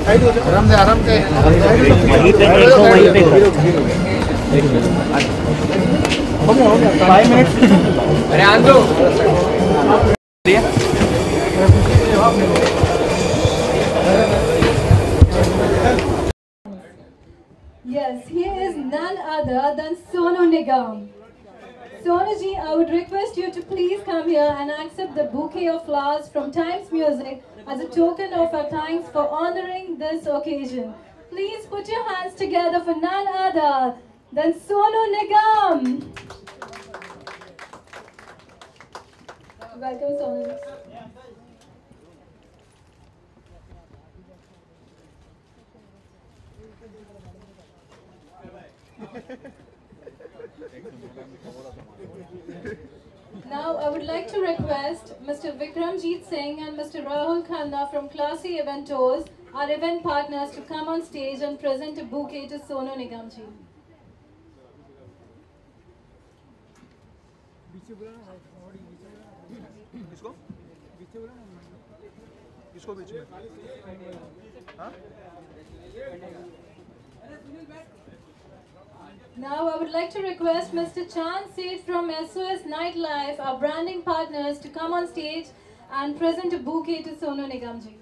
आराम से अरे आंदो Yes, he is none other than Sonu Nigam. Sonu ji, I would request you to please come here and accept the bouquet of flowers from Times Music as a token of our thanks for honoring this occasion. Please put your hands together for none other than Sonu Nigam. Welcome, Sonu. Now I would like to request Mr. Vikramjeet Singh and Mr. Rahul Khanna from Classy Eventos, our event partners, to come on stage and present a bouquet to Sonu Nigam ji. किसको बीच में हाँ Now I would like to request Mr. Chand Seth from SOS Nightlife, our branding partners, to come on stage and present a bouquet to Sonu Nigam ji.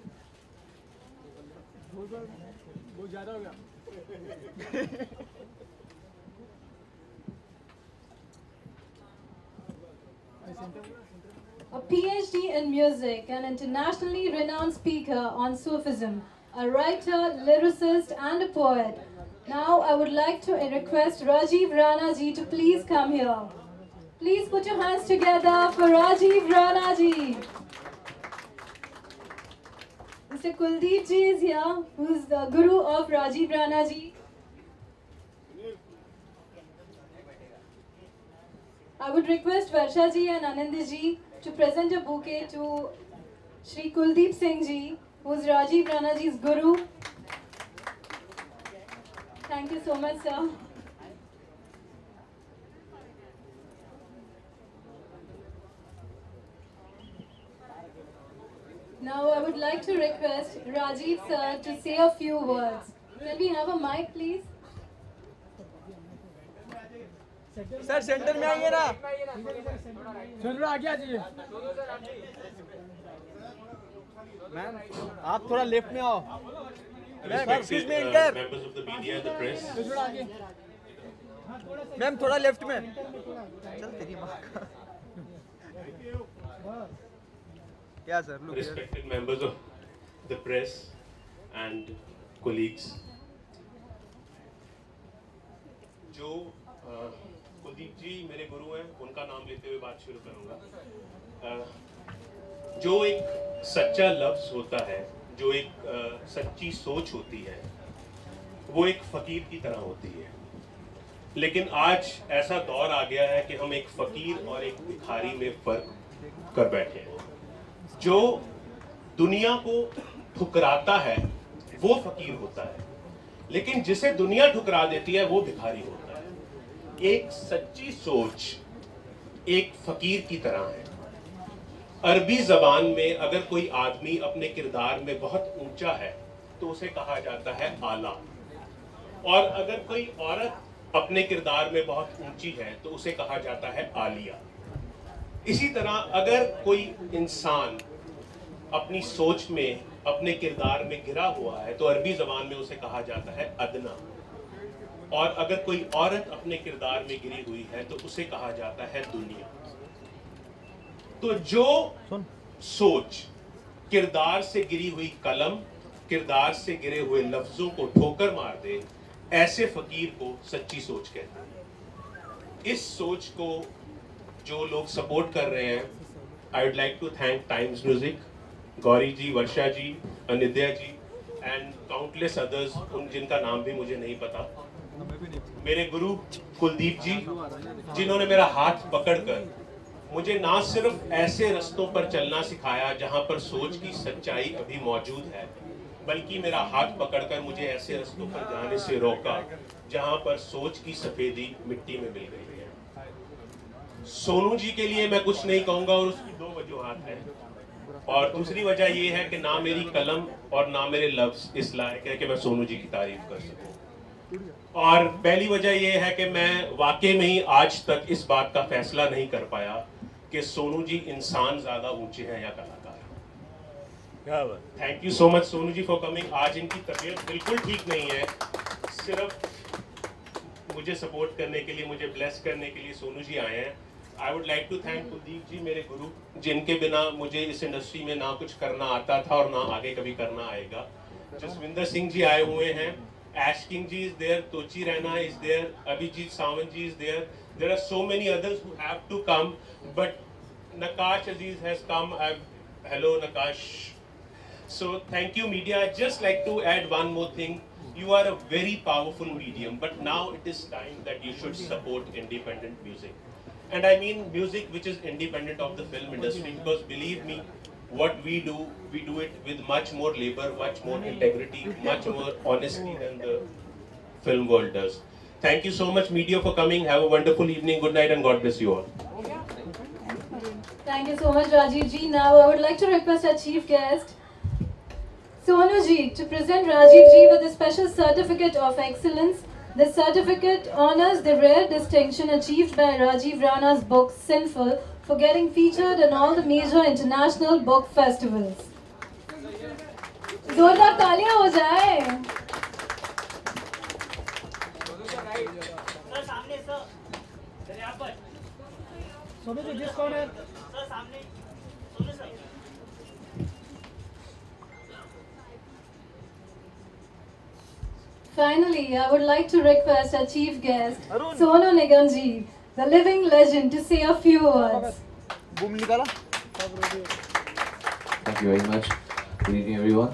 A PhD in music, an internationally renowned speaker on Sufism, a writer, lyricist and a poet. Now I would like to request Rajiv Rana ji to please come here. Please put your hands together for Rajiv Rana ji. Mr. Kuldeep ji is here, who is the guru of Rajiv Rana ji. I would request Varsha ji and Anand ji to present a bouquet to Shri Kuldeep Singh ji, who is Rajiv Rana ji's guru. Thank you so much, sir. Now I would like to request Rajiv sir to say a few words. Can we have a mic, please? Sir centre में आइए ना centre आगे आ जाइए ma'am आप थोड़ा left में आओ Respected members of the media, the press. Ma'am थोड़ा लेफ्ट में चल तेरी माँ का क्या sir Respected members of the press and colleagues. जो कुलदीप जी मेरे गुरु हैं, उनका नाम लेते हुए बात शुरू करूंगा। जो एक सच्चा लफ्ज होता है, जो एक सच्ची सोच होती है, वो एक फकीर की तरह होती है। लेकिन आज ऐसा दौर आ गया है कि हम एक फकीर और एक भिखारी में फर्क कर बैठे हैं। जो दुनिया को ठुकराता है वो फकीर होता है, लेकिन जिसे दुनिया ठुकरा देती है वो भिखारी होता है। एक सच्ची सोच एक फकीर की तरह है। अरबी जबान में अगर कोई आदमी अपने किरदार में बहुत ऊंचा है तो उसे कहा जाता है आला, और अगर कोई औरत अपने किरदार में बहुत ऊंची है तो उसे कहा जाता है आलिया। इसी तरह अगर कोई इंसान अपनी सोच में, अपने किरदार में गिरा हुआ है तो अरबी जबान में उसे कहा जाता है अदना, और अगर कोई औरत अपने किरदार में गिरी हुई है तो उसे कहा जाता है दुनिया। तो जो सोच किरदार से गिरी हुई कलम, किरदार से गिरे हुए लफ्जों को ठोकर मार दे, ऐसे फकीर को सच्ची सोच कहते हैं। इस सोच को जो लोग सपोर्ट कर रहे हैं, I would like to thank Times Music, Gauri ji, Varsha ji, Anidya ji and countless others, उन जिनका नाम भी मुझे नहीं पता। मेरे गुरु कुलदीप जी, जिन्होंने मेरा हाथ पकड़कर मुझे ना सिर्फ ऐसे रास्तों पर चलना सिखाया जहां पर सोच की सच्चाई अभी मौजूद है, बल्कि मेरा हाथ पकड़कर मुझे ऐसे रास्तों पर जाने से रोका जहां पर सोच की सफेदी मिट्टी में मिल गई है। सोनू जी के लिए मैं कुछ नहीं कहूंगा और उसकी दो वजूहात हैं। और दूसरी वजह ये है कि ना मेरी कलम और ना मेरे लफ्ज इस लायक है कि मैं सोनू जी की तारीफ कर सकूं। और पहली वजह ये है कि मैं वाकई में ही आज तक इस बात का फैसला नहीं कर पाया कि सोनू जी इंसान ज्यादा ऊंचे हैं या कलाकार। Thank you so much Sonu ji for coming. आज इनकी तबीयत बिल्कुल ठीक नहीं है, सिर्फ मुझे सपोर्ट करने के लिए, मुझे ब्लेस करने के लिए सोनू जी आए हैं। I would like to thank Kuldeep ji, मेरे गुरु, जिनके बिना मुझे इस इंडस्ट्री में ना कुछ करना आता था और ना आगे कभी करना आएगा। जसविंदर सिंह जी आए हुए हैं, Ash King ji is there, Tochi Raina is there, Abhijit Sawant ji is there. There are so many others who have to come, but Nakash Aziz has come. Hello Nakash. So thank you media. I'd just like to add one more thing. You are a very powerful medium, but now it is time that you should support independent music. And I mean music which is independent of the film industry, because believe me, what we do it with much more labor, much more integrity, much more honesty than the film world does. Thank you so much media for coming. Have a wonderful evening. Good night and God bless you all. Thank you so much, Rajiv ji. Now I would like to request our chief guest, Sonu ji, to present Rajiv ji with a special certificate of excellence. This certificate honors the rare distinction achieved by Rajiv Rana's book Sinful for getting featured in all the major international book festivals. जोरदार तालियां हो जाए। सोनू जी जिस कौन है? Finally, I would like to request our chief guest, Sonu Nigam ji, the living legend, to say a few words. Boom निकाला। Thank you very much. Good evening, everyone.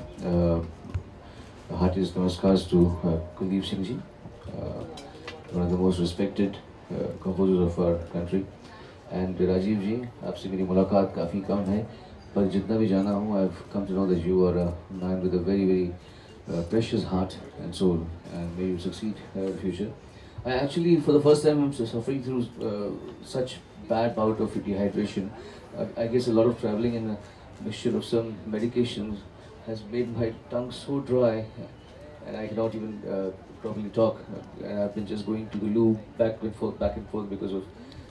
Heartiest namaskars to Kuldeep Singh ji, one of the most respected composers of our country. And Rajiv ji, आपसे मेरी मुलाकात काफ़ी कम है, पर जितना भी जाना हूँ, I've come to know that you are a man with a very precious heart and soul, and may you succeed in the future. I actually, for the first time, I'm suffering through such bad bout of dehydration. I guess a lot of traveling and a mixture of some medications has made my tongue so dry, and I cannot even properly talk. And I've been just going to the loo back and forth because of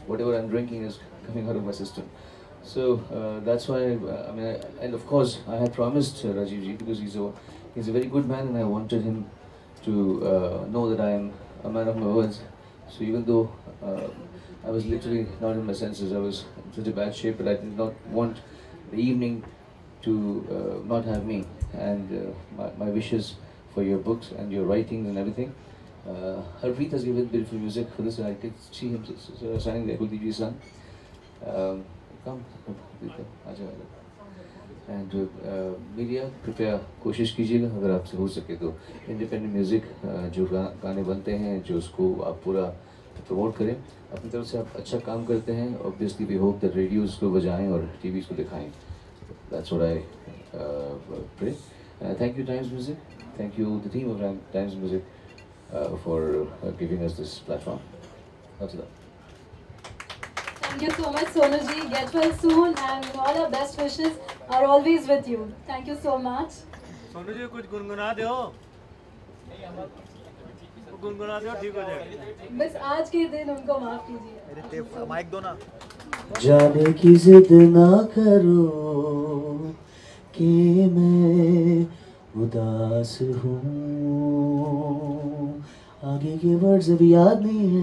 whatever I'm drinking is coming out of my system. So that's why and of course I had promised Rajiv ji, because he's a very good man, and I wanted him to know that I am a man of my words. So even though I was literally not in my senses, I was in such a bad shape, but I did not want the evening to not have me. And my wishes for your books and your writings and everything. Harpreet has given beautiful music for this, and I could see him signing the Kuldeep ji's son. Come, and media कृपया कोशिश कीजिएगा, अगर आपसे हो सके तो independent music जो गाने बनते हैं, जो उसको आप पूरा प्रमोट करें। अपनी तरफ से आप अच्छा काम करते हैं, obviously we hope that radios को बजाएं और टीवीज़ को दिखाएं। That's what I pray. Thank you Times Music, thank you the team of Times Music for giving us this platform. Thank you so much, Sonu ji. Get well soon, and all our best wishes are always with you. Thank you so much. Sonu ji कुछ गुनगुना दो, गुनगुना दो, ठीक हो जाएगा। बस आज के दिन उनको माफ कीजिए। अरे ते माइक दो ना। जाने की जिद ना करो कि मैं उदास हूँ, आगे के वर्ड्स अभी याद नहीं है।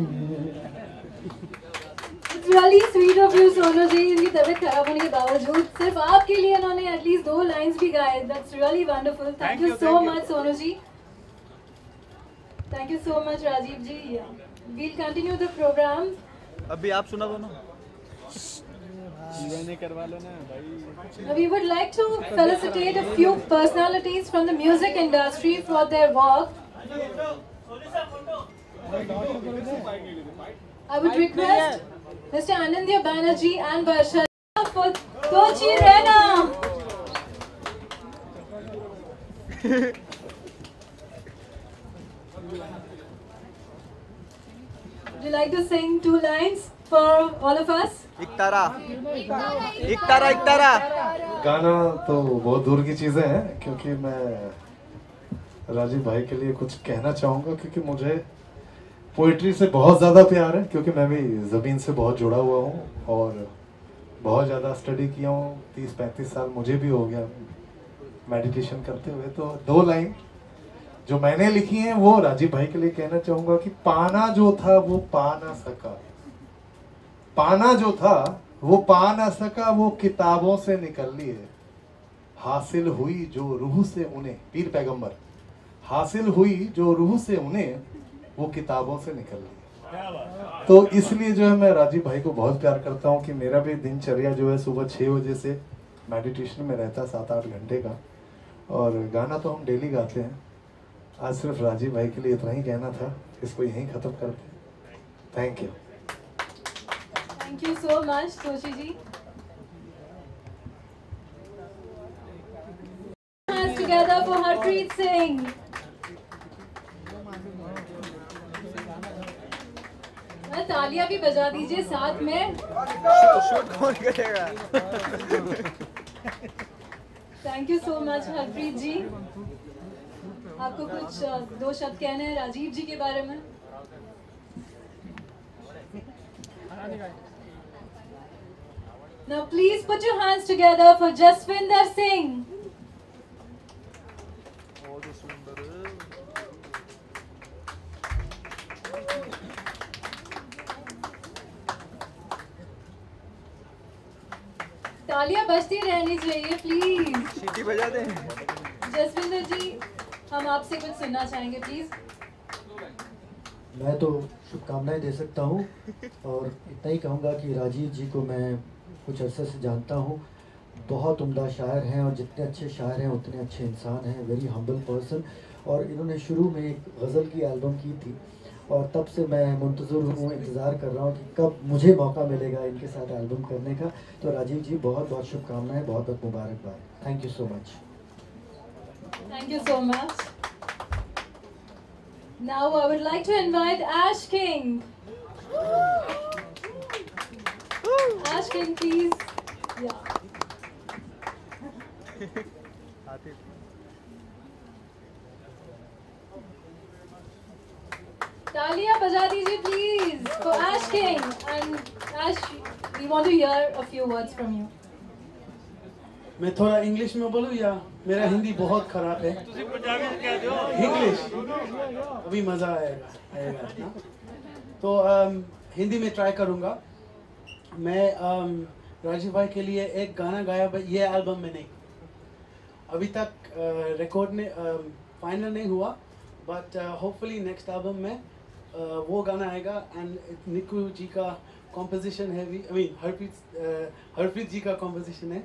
It's really sweet of you, Sonu ji. इनकी तबीयत खराब होने के बावजूद सिर्फ आपके लिए इन्होंने एटलीस्ट 2 लाइंस भी गाए. That's really wonderful. Thank you so much, Sonu ji. Thank you so much, Rajiv ji. Yeah. We'll continue the program. अभी आप सुना दो ना। करवा लो ना भाई। We would like to felicitate a few personalities from the music industry for their work. I would request Mr. Anindya Banerjee and Varsha for Tochi Raina. Would you like to sing 2 lines for all of us? एक तारा, एक तारा, एक तारा। गाना तो बहुत दूर की चीज़ें हैं, क्योंकि मैं राजीव भाई के लिए कुछ कहना चाहूँगा, क्योंकि मुझे पोइट्री से बहुत ज़्यादा प्यार है, क्योंकि मैं भी ज़मीन से बहुत जुड़ा हुआ हूँ और बहुत ज़्यादा स्टडी किया हूँ। 30-35 साल मुझे भी हो गया मेडिटेशन करते हुए। तो 2 लाइन जो मैंने लिखी हैं वो राजीव भाई के लिए कहना चाहूँगा कि पाना जो था वो पा ना सका, पाना जो था वो पा ना सका, वो किताबों से निकल ली है। हासिल हुई जो रूह से उन्हें, पीर पैगंबर, हासिल हुई जो रूह से उन्हें वो किताबों से निकल ली। तो इसलिए जो है मैं राजीव भाई को बहुत प्यार करता हूँ कि मेरा भी दिनचर्या जो है सुबह 6 बजे से मेडिटेशन में रहता है 7-8 घंटे का, और गाना तो हम डेली गाते हैं। आज सिर्फ राजीव भाई के लिए इतना ही कहना था, इसको यहीं ख़त्म करते हैं। Thank you. Thank you so much, Toshi ji. Hands together for Harpreet Singh. तालियां भी बजा दीजिए साथ में। शूट कौन करेगा? Thank you so much, Harpreet जी। आपको कुछ 2 शब्द कहने हैं राजीव जी के बारे में? Now please put your hands together for Jaswinder Singh. तालियां बजती रहनी चाहिए प्लीज। सीटी बजा दें। जसविंदर जी, हम आपसे कुछ सुनना चाहेंगे प्लीज। मैं तो शुभकामनाएं दे सकता हूँ और इतना ही कहूँगा कि राजीव जी को मैं कुछ अरसे से जानता हूँ। बहुत उम्दा शायर हैं और जितने अच्छे शायर हैं उतने अच्छे इंसान हैं। Very humble person. और इन्होंने शुरू में एक गज़ल की एल्बम की थी और तब से मैं मुंतज़िर हूँ, इंतज़ार कर रहा हूँ कि कब मुझे मौका मिलेगा इनके साथ एल्बम करने का। तो राजीव जी बहुत बहुत शुभकामनाएं, बहुत बहुत मुबारकबाद। Thank you so much. Thank you so much. Now I would like to invite Ash King. Ash King, please. Yeah. तालियां बजा दीजिए please for Ash King. And Ash, we want to hear a few words from you. मैं थोड़ा English में बोलूँ या मेरा हिंदी बहुत खराब है? इंग्लिश अभी मज़ा आएगा ना? तो हिंदी में ट्राई करूँगा। मैं राजीव भाई के लिए एक गाना गाया, ये एल्बम में नहीं, अभी तक रिकॉर्ड ने फाइनल नहीं हुआ, बट होपफुली नेक्स्ट एल्बम में वो गाना आएगा। एंड निकू जी का कॉम्पोजिशन है, हरप्रीत जी का कॉम्पोजिशन है।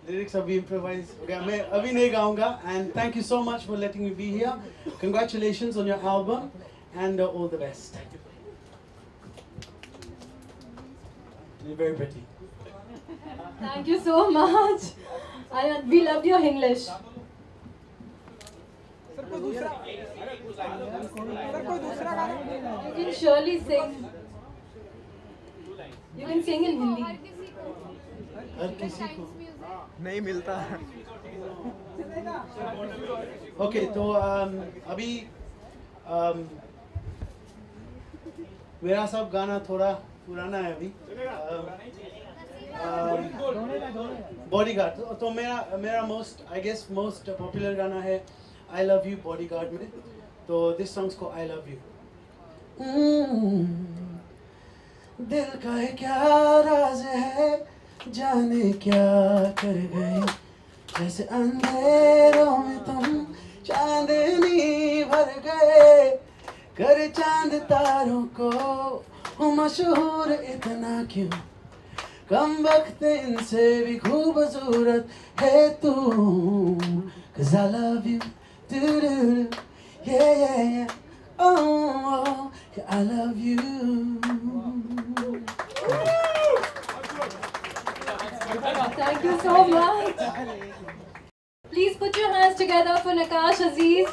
लिरिक्स अभी इम्प्रोवाइज हो गया, मैं अभी नहीं गाऊंगा। And thank you so much for letting me be here. Congratulations on your album and all the best. You're very pretty. Thank you so much. And we loved your English. You can surely sing. You can sing in Hindi. हर किसी को नहीं मिलता। Okay, तो अभी मेरा सब गाना थोड़ा पुराना है अभी। बॉडीगार्ड तो मेरा मोस्ट पॉपुलर गाना है आई लव यू बॉडीगार्ड में। तो दिस सॉन्ग्स को आई लव यू। दिल का है क्या राज है, जाने क्या कर गए, जैसे अंधेरों में तुम चांदनी भर गए, कर चांद तारों को मशहूर इतना क्यों, कम वक्त इनसे भी खूबसूरत है तू। 'Cause I love you, do-do-do, yeah, oh, I love you. Thank you so much. Please put your hands together for Nakash Aziz.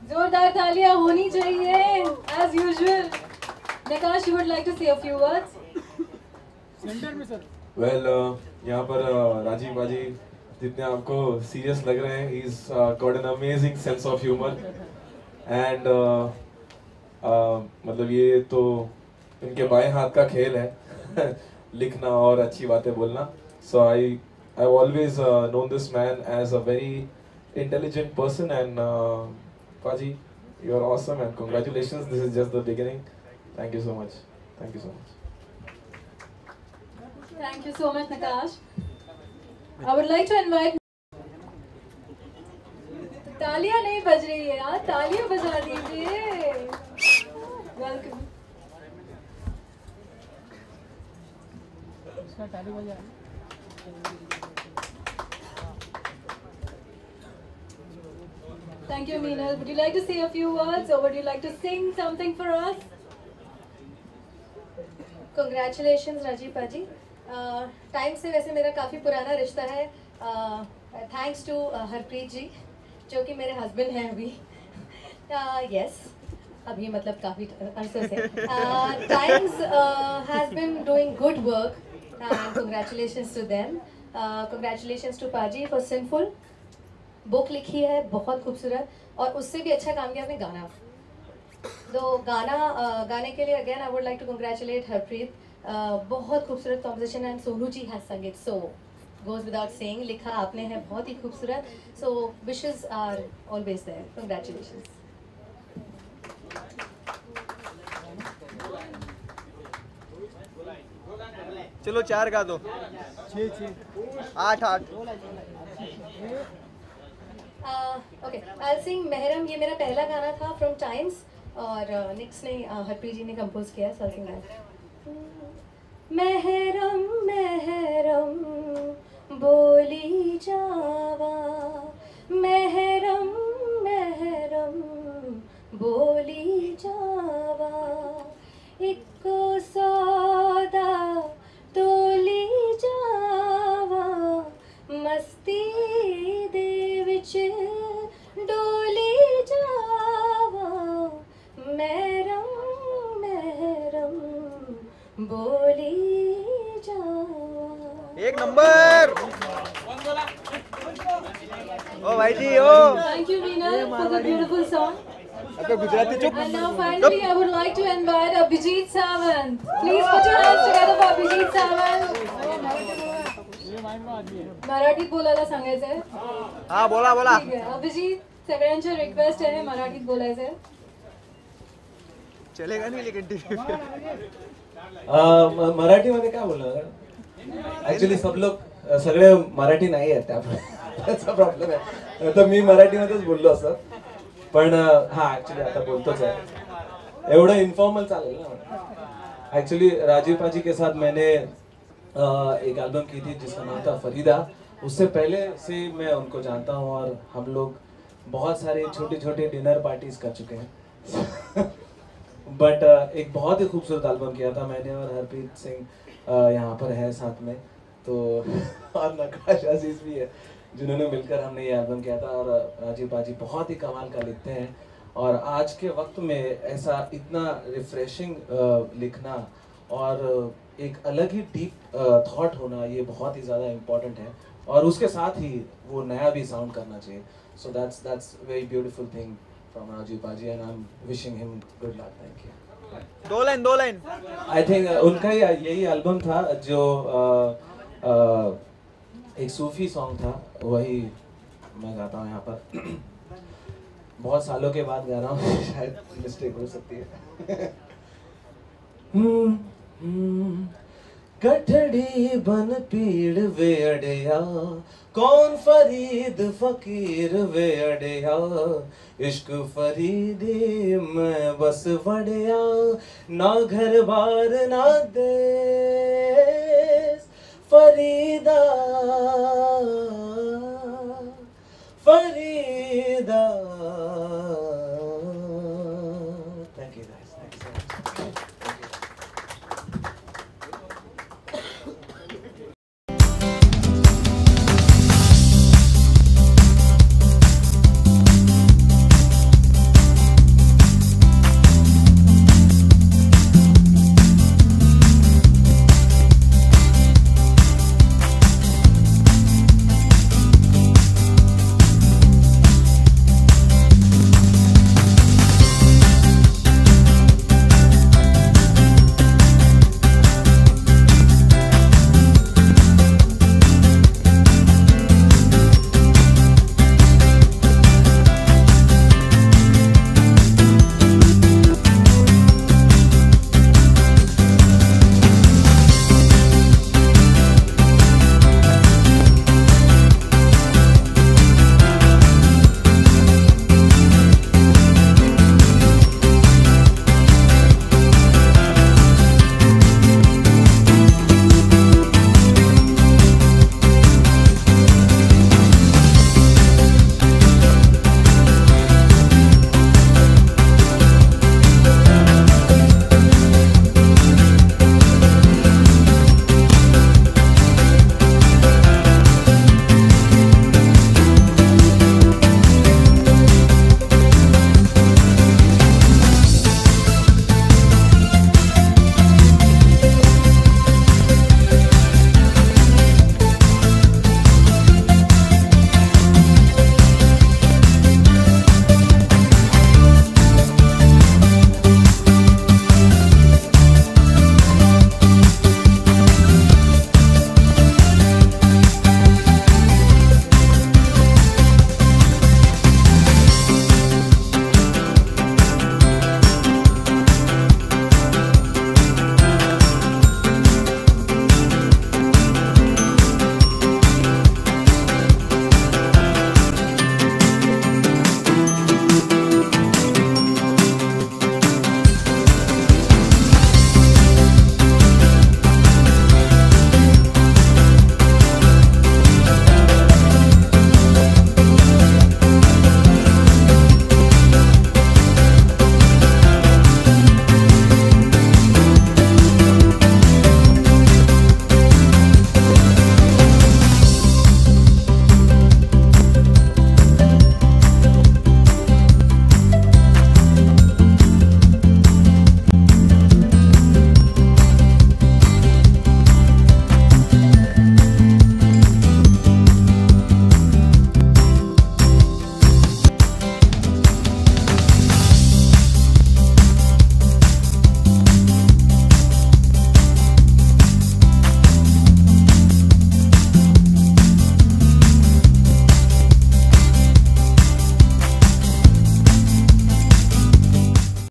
जोरदार तालियां होनी चाहिए as usual. Nakash, you would like to say a few words? Well यहाँ पर राजीव बाजी जितने आपको serious लग रहे हैं, he's got an amazing sense of humor and मतलब ये तो इनके बाएं हाथ का खेल है लिखना और अच्छी बातें बोलना. So I've always known this man as a very intelligent person and Baji, you're awesome and congratulations. This is just the beginning. Thank you so much. Thank you so much. Thank you so much, Nakash. I would like to invite. तालियां नहीं बज रही है यार, तालियां बजा दीजिए. Welcome. Thank you, Meenal. Would you like to say a few words or would you like to sing something for us? Congratulations, Rajiv Paji. Time से वैसे मेरा काफ़ी पुराना रिश्ता है. थैंक्स टू हरप्रीत जी जो कि मेरे हस्बैंड हैं अभी. यस अभी मतलब काफ़ी अरसे से. Times has been doing good work and congratulations to them. Congratulations to पाजी फॉर सिंफुल. बुक लिखी है बहुत खूबसूरत और उससे भी अच्छा काम किया आपने गाना. तो गाने के लिए again I would like to congratulate Harpreet. बहुत खूबसूरत composition and Sonu ji has sung it, so goes without saying. लिखा आपने है बहुत ही खूबसूरत. So wishes are always there. Congratulations. चलो 4 गा दो. 8 ओके आई सिंग महरम. ये मेरा पहला गाना था फ्रॉम टाइम्स और नेक्स्ट ने हरप्रीत जी ने कंपोज किया. सो आई सिंग दैट. महरम महरम बोली जावा. महरम महरम बोली जावा. इको सौदा तोली जावा. मस्ती दे विच डोली जावा. महरम महरम बोली जावा. 1 नंबर. ओ भाई जी ओ. Thank you, Meenal, for the beautiful song. अब गुजराती चुप. And now finally I would like to invite Abhijit Sawant. Please put your hands together for Abhijit Sawant. मराठीत बोलायला सांगायचंय. हा बोला. ठीक आहे अभिजीत सगळ्यांची रिक्वेस्ट आहे मराठीत बोलायचंय. चलेगा नहीं लेकिन टीवी. मराठीमध्ये काय बोलणार. ऍक्च्युली सब लोक सगळे मराठी नाही आहेत त्याचा प्रॉब्लेम आहे. तर मी मराठीमध्येच बोललो असं पण हा ऍक्च्युली आता बोलतोच आहे. एवढं इन्फॉर्मल चालेल ना. एक्चुअली राजीव पाजी के साथ मैंने एक एल्बम की थी जिसका नाम था फरीदा. उससे पहले से मैं उनको जानता हूँ और हम लोग बहुत सारे छोटे छोटे डिनर पार्टीज कर चुके हैं. बट एक बहुत ही खूबसूरत एल्बम किया था मैंने और हरप्रीत सिंह यहाँ पर है साथ में. तो और नकाश अजीज भी है जिन्होंने मिलकर हमने ये एल्बम किया था. और राजीव पाजी बहुत ही कमाल का लिखते हैं और आज के वक्त में ऐसा इतना रिफ्रेशिंग लिखना और एक अलग ही डीप थॉट होना ये बहुत ही ज़्यादा इम्पोर्टेंट है और उसके साथ ही वो नया भी साउंड करना चाहिए. So that's very beautiful thing from Rajeev paaji and I am wishing him good luck. Thank you. 2 line. I think उनका यही एल्बम था जो एक सूफी सॉन्ग था वही मैं गाता हूँ यहाँ पर. बहुत सालों के बाद गा रहा हूँ शायद मिस्टेक हो सकती है. कठड़ी बन पीड़ वे अड़या कौन फरीद फकीर वे अड़या. इश्क फरीदी मैं बस वड़या ना घर बार ना देश Farida Farida. Thank you guys.